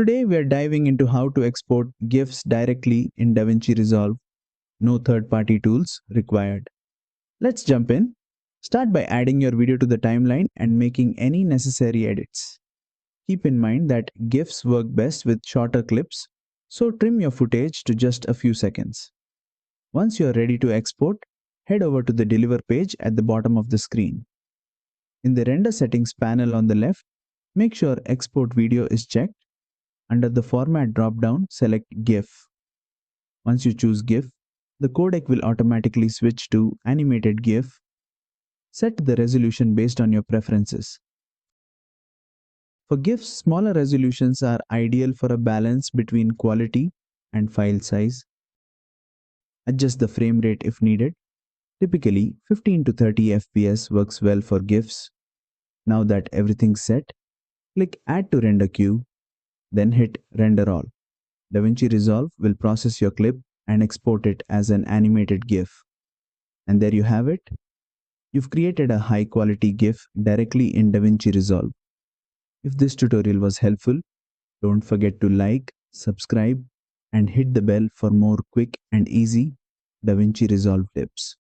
Today we are diving into how to export GIFs directly in DaVinci Resolve. No third-party tools required. Let's jump in. Start by adding your video to the timeline and making any necessary edits. Keep in mind that GIFs work best with shorter clips, so trim your footage to just a few seconds. Once you are ready to export, head over to the Deliver page at the bottom of the screen. In the Render Settings panel on the left, make sure Export Video is checked. Under the Format drop-down, select GIF. Once you choose GIF, the codec will automatically switch to Animated GIF. Set the resolution based on your preferences. For GIFs, smaller resolutions are ideal for a balance between quality and file size. Adjust the frame rate if needed. Typically, 15 to 30 FPS works well for GIFs. Now that everything's set, click Add to Render Queue, then hit Render All. DaVinci Resolve will process your clip and export it as an animated GIF. And there you have it. You've created a high-quality GIF directly in DaVinci Resolve. If this tutorial was helpful, don't forget to like, subscribe, and hit the bell for more quick and easy DaVinci Resolve tips.